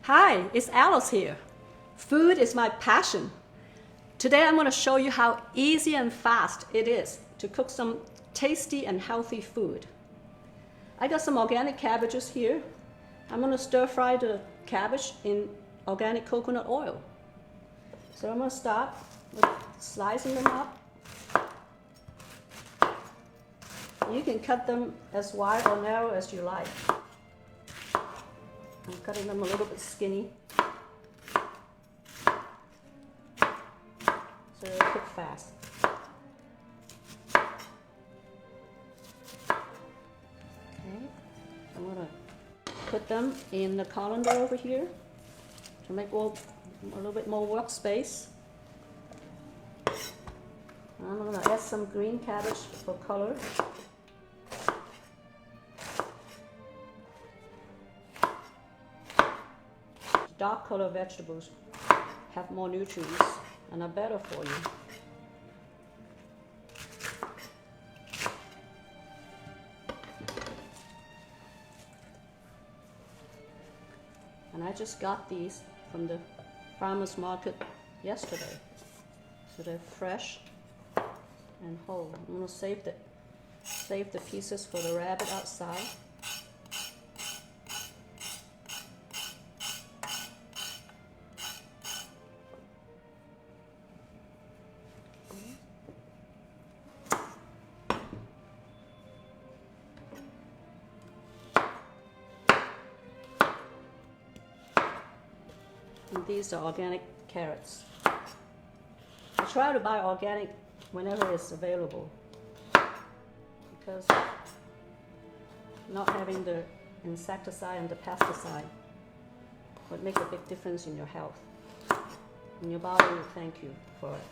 Hi, it's Alice here. Food is my passion. Today I'm going to show you how easy and fast it is to cook some tasty and healthy food. I got some organic cabbages here. I'm going to stir fry the cabbage in organic coconut oil. So I'm going to start with slicing them up. You can cut them as wide or narrow as you like. I'm cutting them a little bit skinny so they cook fast. Okay, I'm going to put them in the colander over here to make a little bit more workspace. I'm going to add some green cabbage for color. Dark color vegetables have more nutrients and are better for you. And I just got these from the farmer's market yesterday. So they're fresh and whole. I'm going to save the pieces for the rabbit outside. And these are organic carrots. I try to buy organic whenever it's available because not having the insecticide and the pesticide would make a big difference in your health. And your body will thank you for it.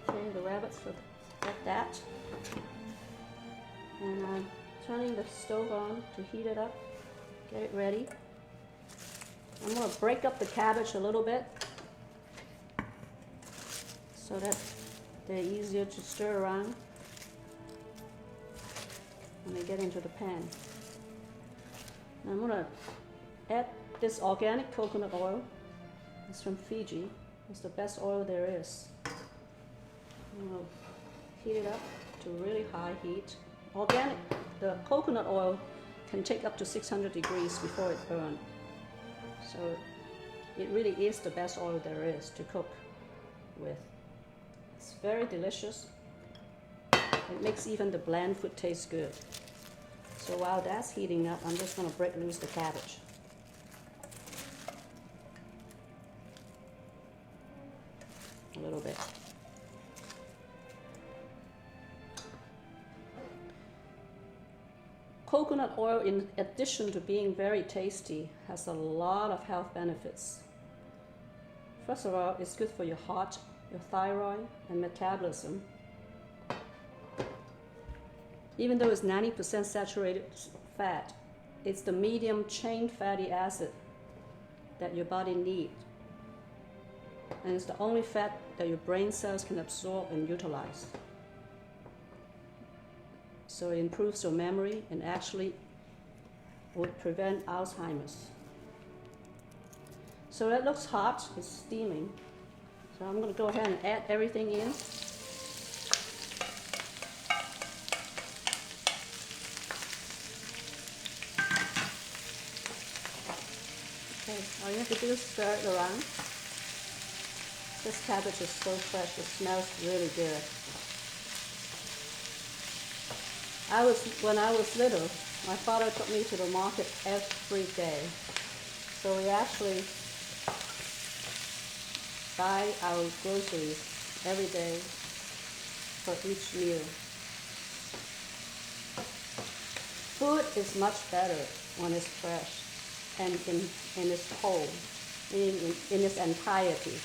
Okay, the rabbits will get that. And I'm turning the stove on to heat it up, get it ready. I'm going to break up the cabbage a little bit so that they're easier to stir around when they get into the pan. And I'm going to add this organic coconut oil. It's from Fiji. It's the best oil there is. I'm going to heat it up to really high heat. Organic, the coconut oil can take up to 600 degrees before it burns. So it really is the best oil there is to cook with. It's very delicious. It makes even the bland food taste good. So while that's heating up, I'm just going to break loose the cabbage. A little bit. Coconut oil, in addition to being very tasty, has a lot of health benefits. First of all, it's good for your heart, your thyroid, and metabolism. Even though it's 90% saturated fat, it's the medium chain fatty acid that your body needs. And it's the only fat that your brain cells can absorb and utilize. So it improves your memory and actually would prevent Alzheimer's. So that looks hot, it's steaming. So I'm going to go ahead and add everything in. Okay, all you have to do is stir it around. This cabbage is so fresh, it smells really good. When I was little, my father took me to the market every day. So we actually buy our groceries every day for each meal. Food is much better when it's fresh and in its whole, meaning in its entirety.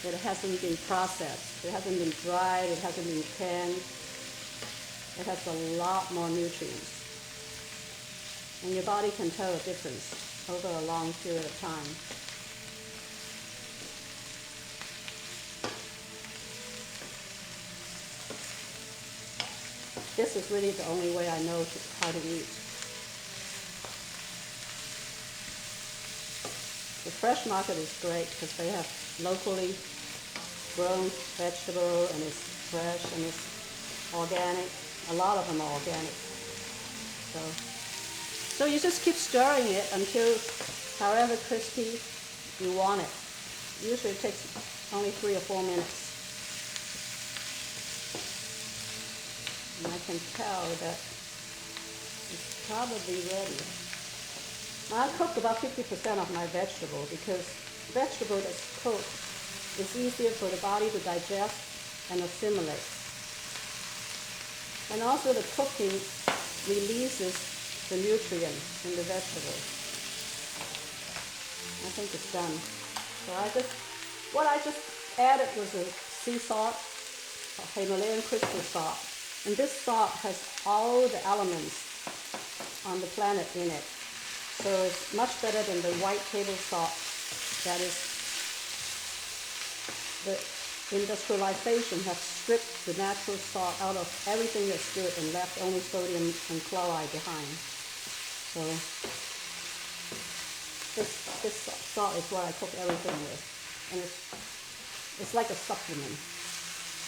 It hasn't been processed, it hasn't been dried, it hasn't been canned. It has a lot more nutrients. And your body can tell a difference over a long period of time. this is really the only way I know how to eat. The fresh market is great because they have locally grown vegetable, and it's fresh and it's organic. A lot of them are organic. So you just keep stirring it until however crispy you want it. Usually it takes only 3 or 4 minutes. And I can tell that it's probably ready. Now, I cook about 50% of my vegetable because vegetable that's cooked is easier for the body to digest and assimilate. And also the cooking releases the nutrients in the vegetable. I think it's done. So what I just added was a sea salt, a Himalayan crystal salt. And this salt has all the elements on the planet in it. So it's much better than the white table salt that is, the industrialization has stripped the natural salt out of everything that's good and left only sodium and chloride behind. So this salt is what I cook everything with. And it's like a supplement.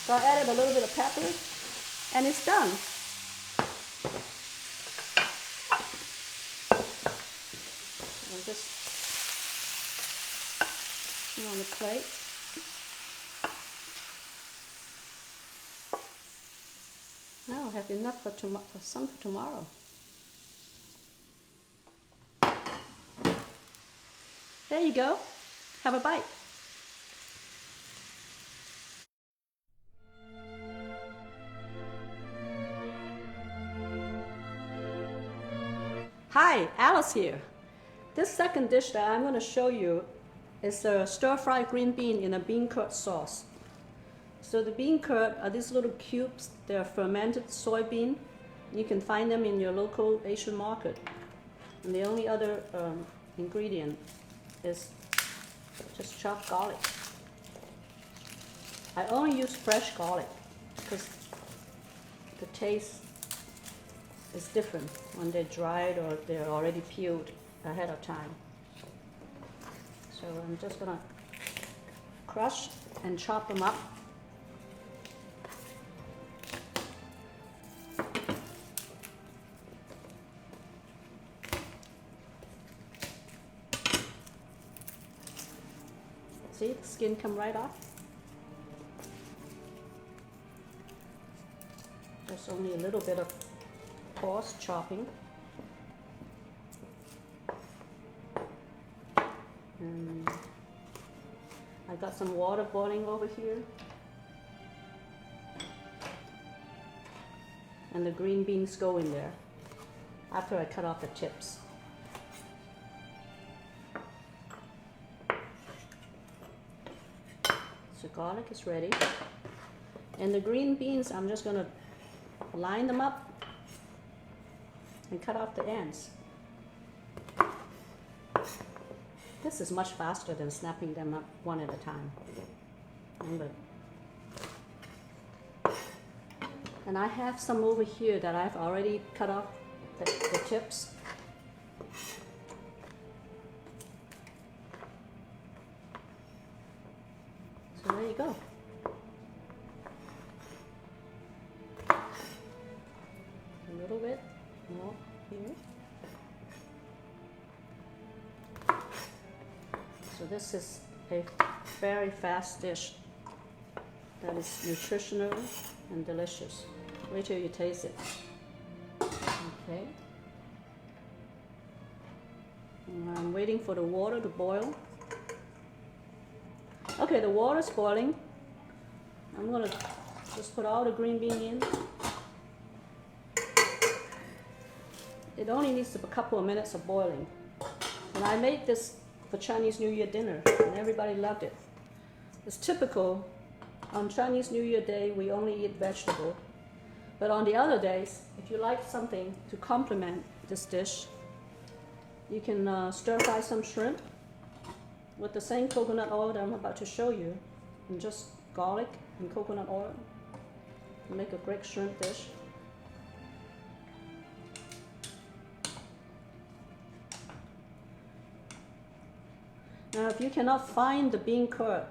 So I added a little bit of pepper and it's done. I'll just put it on the plate. Now I'll have enough for some for tomorrow. There you go. Have a bite. Hi, Alice here. This second dish that I'm going to show you is a stir-fried green bean in a bean curd sauce. So the bean curd are these little cubes. They're fermented soybean. You can find them in your local Asian market. And the only other ingredient is just chopped garlic. I only use fresh garlic because the taste is different when they're dried or they're already peeled ahead of time. So I'm just gonna crush and chop them up. See, the skin come right off. There's only a little bit of coarse chopping. And I got some water boiling over here. And the green beans go in there after I cut off the tips. So garlic is ready. And the green beans, I'm just gonna line them up and cut off the ends. This is much faster than snapping them up one at a time. And I have some over here that I've already cut off the tips. So there you go. A little bit more here. So this is a very fast dish that is nutritional and delicious. Wait till you taste it. Okay. And I'm waiting for the water to boil. Okay, the water's boiling. I'm gonna just put all the green bean in. It only needs a couple of minutes of boiling. And I made this for Chinese New Year dinner, and everybody loved it. It's typical. On Chinese New Year Day, we only eat vegetable. But on the other days, if you like something to complement this dish, you can stir fry some shrimp with the same coconut oil that I'm about to show you, and just garlic and coconut oil. Make a great shrimp dish. Now if you cannot find the bean curd,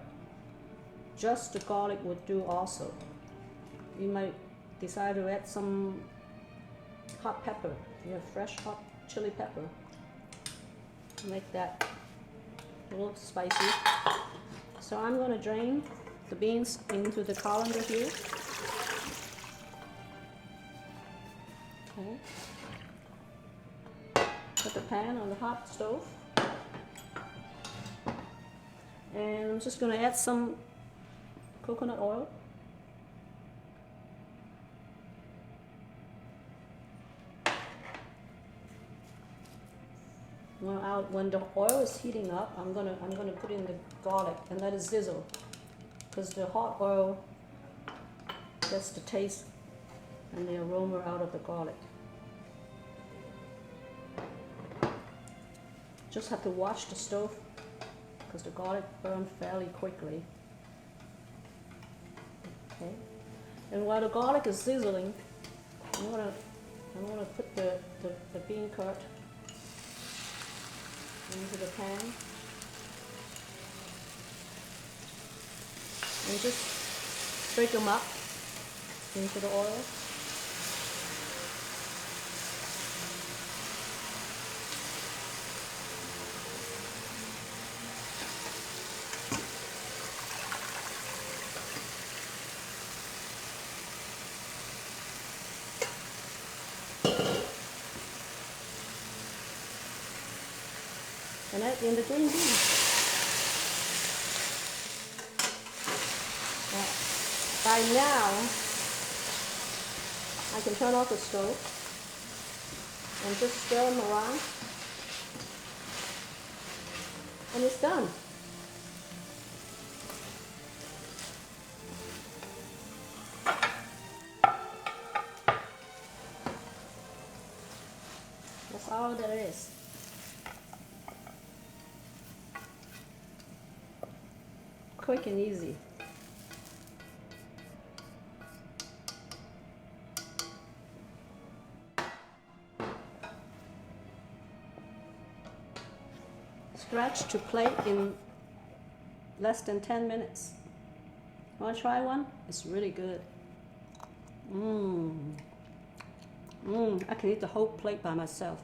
just the garlic would do also. You might decide to add some hot pepper. If you have fresh hot chili pepper, make that a little spicy. So I'm going to drain the beans into the colander here. Okay. Put the pan on the hot stove. And I'm just going to add some coconut oil. When the oil is heating up, I'm gonna put in the garlic and let it sizzle, because the hot oil gets the taste and the aroma out of the garlic. Just have to watch the stove, because the garlic burns fairly quickly. Okay, and while the garlic is sizzling, I'm gonna put the bean curd into the pan and just break them up into the oil. And add in the green beans. By now, I can turn off the stove and just stir them around, and it's done. That's all there is. Quick and easy. Scratch to plate in less than 10 minutes. Want to try one? It's really good. I can eat the whole plate by myself.